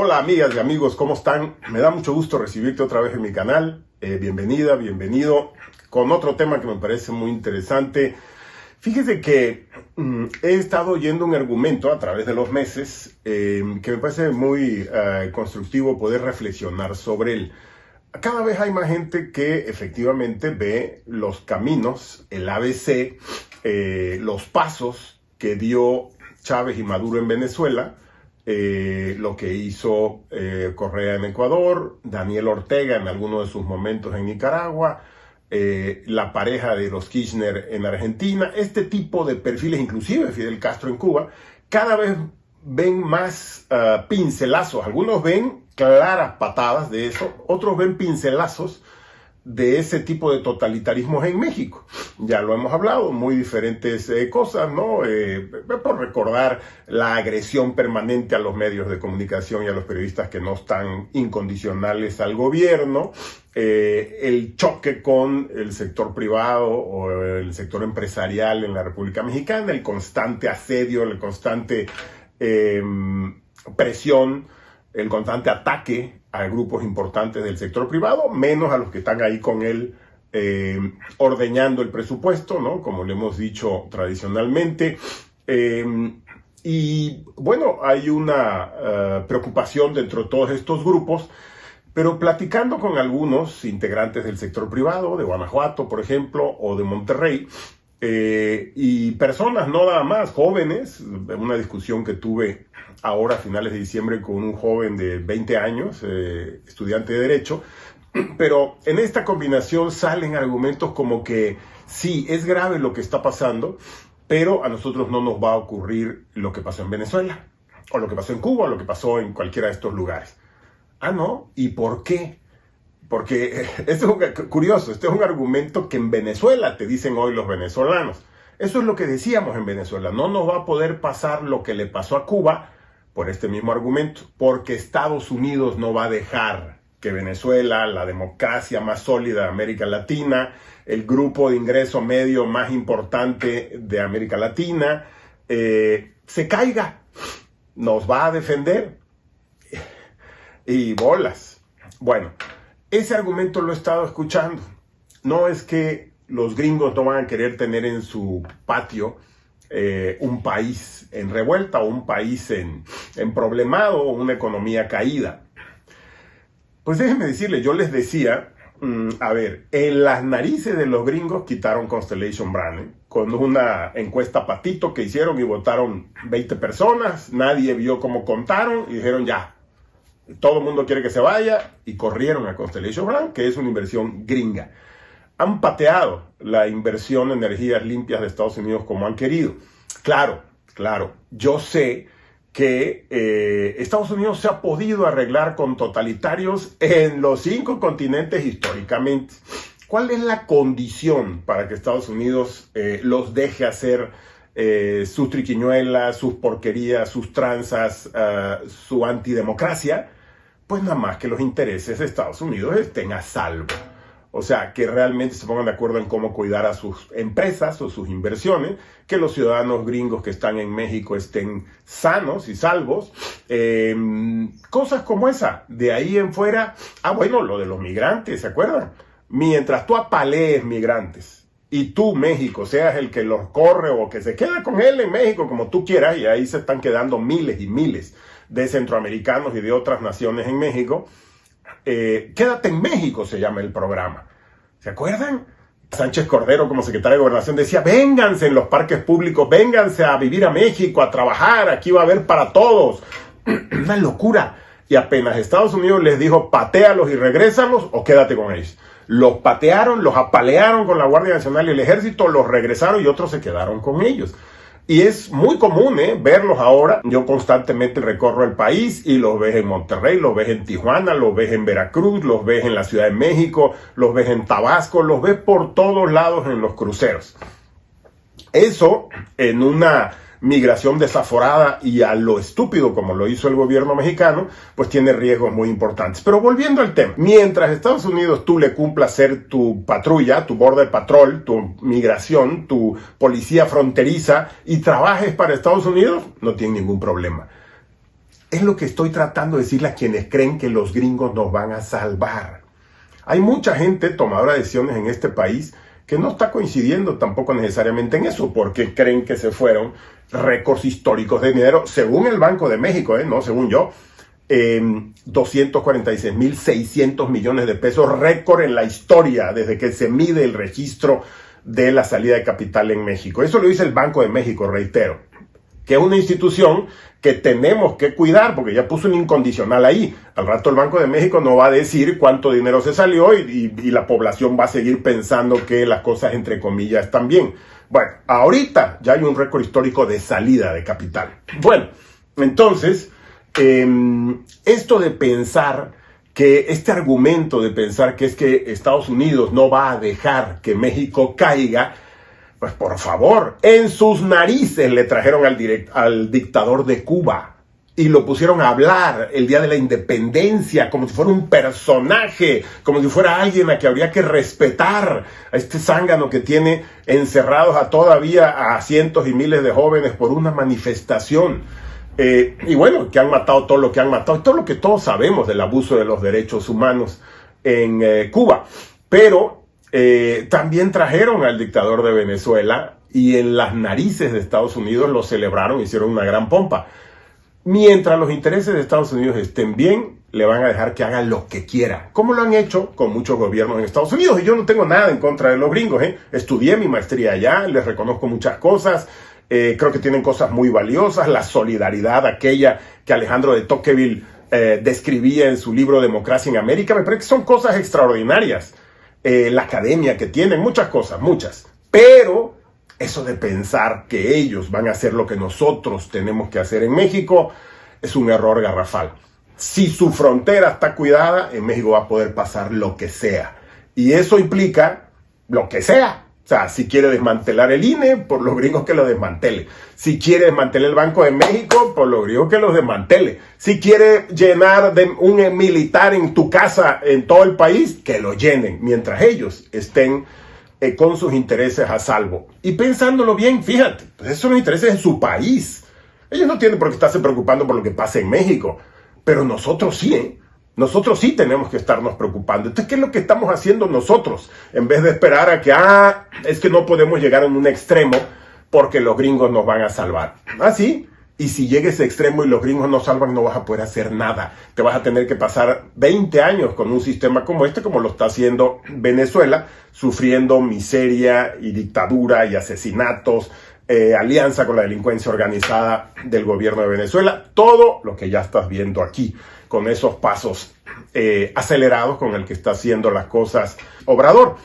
Hola amigas y amigos, ¿cómo están? Me da mucho gusto recibirte otra vez en mi canal. Bienvenida, bienvenido con otro tema que me parece muy interesante. Fíjese que he estado oyendo un argumento a través de los meses que me parece muy constructivo poder reflexionar sobre él. Cada vez hay más gente que efectivamente ve los caminos, el ABC, los pasos que dio Chávez y Maduro en Venezuela, lo que hizo Correa en Ecuador, Daniel Ortega en algunos de sus momentos en Nicaragua, la pareja de los Kirchner en Argentina, este tipo de perfiles, inclusive Fidel Castro en Cuba, cada vez ven más pincelazos. Algunos ven claras patadas de eso, otros ven pincelazos de ese tipo de totalitarismos en México. Ya lo hemos hablado, muy diferentes cosas, ¿no? Por recordar la agresión permanente a los medios de comunicación y a los periodistas que no están incondicionales al gobierno, el choque con el sector privado o el sector empresarial en la República Mexicana, el constante asedio, la constante presión, el constante ataque a grupos importantes del sector privado, menos a los que están ahí con él ordeñando el presupuesto, ¿no? Como le hemos dicho tradicionalmente. Y bueno, hay una preocupación dentro de todos estos grupos, pero platicando con algunos integrantes del sector privado, de Guanajuato, por ejemplo, o de Monterrey, y personas no nada más, jóvenes, una discusión que tuve ahora a finales de diciembre con un joven de 20 años, estudiante de Derecho, pero en esta combinación salen argumentos como que sí, es grave lo que está pasando, pero a nosotros no nos va a ocurrir lo que pasó en Venezuela, o lo que pasó en Cuba, o lo que pasó en cualquiera de estos lugares. Ah, ¿no? ¿Y por qué? Porque esto es curioso, este es un argumento que en Venezuela te dicen hoy los venezolanos. Eso es lo que decíamos en Venezuela. No nos va a poder pasar lo que le pasó a Cuba por este mismo argumento, porque Estados Unidos no va a dejar que Venezuela, la democracia más sólida de América Latina, el grupo de ingreso medio más importante de América Latina, se caiga. Nos va a defender. Y bolas. Bueno, ese argumento lo he estado escuchando. No es que los gringos no van a querer tener en su patio un país en revuelta o un país en problemado o una economía caída. Pues déjenme decirle, yo les decía, a ver, en las narices de los gringos quitaron Constellation Brand, con una encuesta patito que hicieron y votaron 20 personas, nadie vio cómo contaron y dijeron ya, todo el mundo quiere que se vaya y corrieron a Constellation Brand, que es una inversión gringa. Han pateado la inversión en energías limpias de Estados Unidos como han querido. Claro, yo sé que Estados Unidos se ha podido arreglar con totalitarios en los 5 continentes históricamente. ¿Cuál es la condición para que Estados Unidos los deje hacer sus triquiñuelas, sus porquerías, sus tranzas, su antidemocracia? Pues nada más que los intereses de Estados Unidos estén a salvo. O sea, que realmente se pongan de acuerdo en cómo cuidar a sus empresas o sus inversiones, que los ciudadanos gringos que están en México estén sanos y salvos. Cosas como esa. De ahí en fuera, bueno, lo de los migrantes, ¿se acuerdan? Mientras tú apalees migrantes y tú, México, seas el que los corre o que se quede con él en México como tú quieras, y ahí se están quedando miles y miles de centroamericanos y de otras naciones en México. Quédate en México se llama el programa. ¿Se acuerdan? Sánchez Cordero como secretario de Gobernación decía, vénganse en los parques públicos, vénganse a vivir a México, a trabajar, aquí va a haber para todos. Una locura. Y apenas Estados Unidos les dijo, patéalos y regrésalos o quédate con ellos. Los patearon, los apalearon con la Guardia Nacional y el Ejército, los regresaron y otros se quedaron con ellos. Y es muy común verlos ahora. Yo constantemente recorro el país y los ves en Monterrey, los ves en Tijuana, los ves en Veracruz, los ves en la Ciudad de México, los ves en Tabasco, los ves por todos lados en los cruceros. Eso en una migración desaforada y a lo estúpido como lo hizo el gobierno mexicano, pues tiene riesgos muy importantes. Pero volviendo al tema, mientras Estados Unidos tú le cumplas ser tu patrulla, tu border patrol, tu migración, tu policía fronteriza y trabajes para Estados Unidos, no tiene ningún problema. Es lo que estoy tratando de decirle a quienes creen que los gringos nos van a salvar. Hay mucha gente tomadora de decisiones en este país que no está coincidiendo tampoco necesariamente en eso, porque creen que se fueron récords históricos de dinero, según el Banco de México, no según yo, 246.600 millones de pesos, récord en la historia desde que se mide el registro de la salida de capital en México. Eso lo dice el Banco de México, reitero, que es una institución que tenemos que cuidar, porque ya puso un incondicional ahí. Al rato el Banco de México no va a decir cuánto dinero se salió y la población va a seguir pensando que las cosas, entre comillas, están bien. Bueno, ahorita ya hay un récord histórico de salida de capital. Bueno, entonces, esto de pensar que este argumento de pensar que es que Estados Unidos no va a dejar que México caiga, pues por favor, en sus narices le trajeron al dictador de Cuba y lo pusieron a hablar el día de la independencia como si fuera un personaje, como si fuera alguien a que habría que respetar, a este zángano que tiene encerrados todavía a cientos y miles de jóvenes por una manifestación. Y bueno, que han matado todo lo que han matado, y todo lo que todos sabemos del abuso de los derechos humanos en Cuba. Pero también trajeron al dictador de Venezuela y en las narices de Estados Unidos lo celebraron, hicieron una gran pompa. Mientras los intereses de Estados Unidos estén bien, le van a dejar que haga lo que quiera, como lo han hecho con muchos gobiernos en Estados Unidos. Y yo no tengo nada en contra de los gringos, Estudié mi maestría allá, les reconozco muchas cosas. Creo que tienen cosas muy valiosas, la solidaridad aquella que Alejandro de Tocqueville describía en su libro Democracia en América, me parece que son cosas extraordinarias. La academia que tienen, muchas cosas, muchas. Pero eso de pensar que ellos van a hacer lo que nosotros tenemos que hacer en México es un error garrafal. Si su frontera está cuidada, en México va a poder pasar lo que sea. Y eso implica lo que sea. O sea, si quiere desmantelar el INE, por los gringos que lo desmantele. Si quiere desmantelar el Banco de México, por los gringos que los desmantele. Si quiere llenar de un militar en tu casa, en todo el país, que lo llenen, mientras ellos estén con sus intereses a salvo. Y pensándolo bien, fíjate, pues esos son los intereses de su país. Ellos no tienen por qué estarse preocupando por lo que pasa en México, pero nosotros sí, Nosotros sí tenemos que estarnos preocupando. Entonces, ¿qué es lo que estamos haciendo nosotros? En vez de esperar a que, es que no podemos llegar a un extremo porque los gringos nos van a salvar. ¿Sí? Y si llega ese extremo y los gringos nos salvan, no vas a poder hacer nada. Te vas a tener que pasar 20 años con un sistema como este, como lo está haciendo Venezuela, sufriendo miseria y dictadura y asesinatos, alianza con la delincuencia organizada del gobierno de Venezuela. Todo lo que ya estás viendo aquí, con esos pasos acelerados con el que está haciendo las cosas Obrador.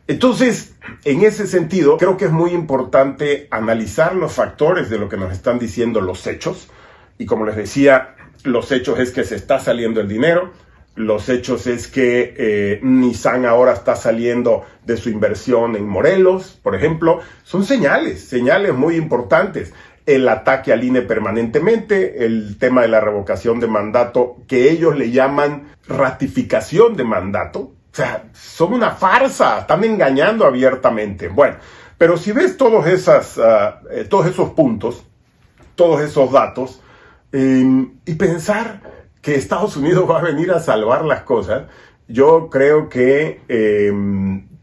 Entonces, en ese sentido, creo que es muy importante analizar los factores de lo que nos están diciendo los hechos. Y como les decía, los hechos es que se está saliendo el dinero. Los hechos es que Nissan ahora está saliendo de su inversión en Morelos, por ejemplo. Son señales muy importantes. El ataque al INE permanentemente, el tema de la revocación de mandato, que ellos le llaman ratificación de mandato. O sea, son una farsa, están engañando abiertamente. Bueno, pero si ves todos esos puntos, todos esos datos, y pensar que Estados Unidos va a venir a salvar las cosas, yo creo que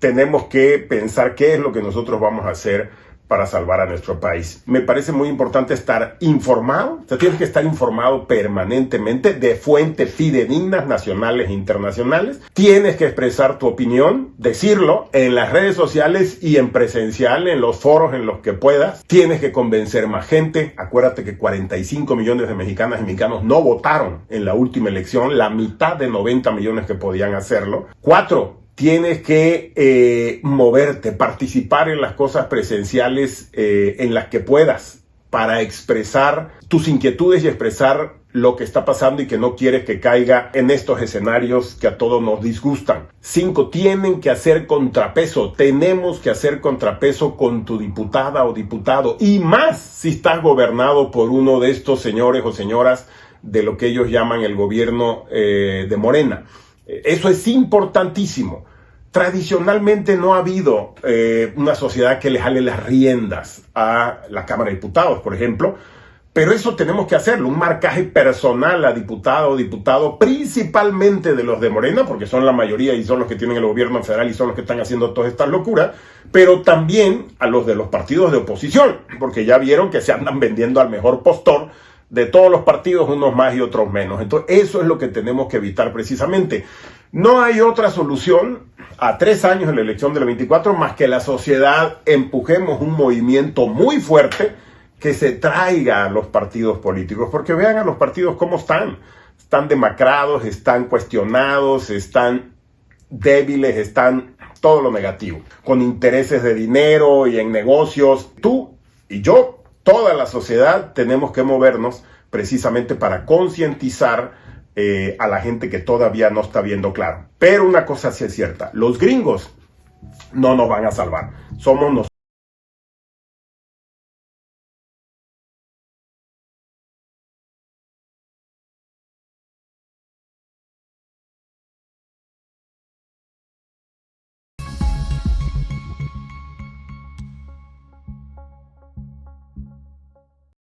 tenemos que pensar qué es lo que nosotros vamos a hacer para salvar a nuestro país. Me parece muy importante estar informado. O sea, tienes que estar informado permanentemente de fuentes fidedignas nacionales e internacionales. Tienes que expresar tu opinión, decirlo en las redes sociales y en presencial, en los foros en los que puedas. Tienes que convencer más gente. Acuérdate que 45 millones de mexicanas y mexicanos no votaron en la última elección, la mitad de 90 millones que podían hacerlo. 4. Tienes que moverte, participar en las cosas presenciales en las que puedas para expresar tus inquietudes y expresar lo que está pasando y que no quieres que caiga en estos escenarios que a todos nos disgustan. 5. Tienen que hacer contrapeso. Tenemos que hacer contrapeso con tu diputada o diputado. Y más si estás gobernado por uno de estos señores o señoras de lo que ellos llaman el gobierno de Morena. Eso es importantísimo. Tradicionalmente no ha habido una sociedad que le jale las riendas a la Cámara de Diputados, por ejemplo, Pero eso tenemos que hacerlo, un marcaje personal a diputado o diputado, principalmente de los de Morena, porque son la mayoría y son los que tienen el gobierno federal y son los que están haciendo todas estas locuras, pero también a los de los partidos de oposición, porque ya vieron que se andan vendiendo al mejor postor de todos los partidos, unos más y otros menos. Entonces, eso es lo que tenemos que evitar precisamente. No hay otra solución a 3 años de la elección del 24 más que la sociedad empujemos un movimiento muy fuerte que se traiga a los partidos políticos, porque vean a los partidos cómo están demacrados, están cuestionados, están débiles, están todo lo negativo, con intereses de dinero y en negocios. Tú y yo, toda la sociedad, tenemos que movernos precisamente para concientizar a la gente que todavía no está viendo claro. Pero una cosa sí es cierta, los gringos no nos van a salvar, somos nosotros.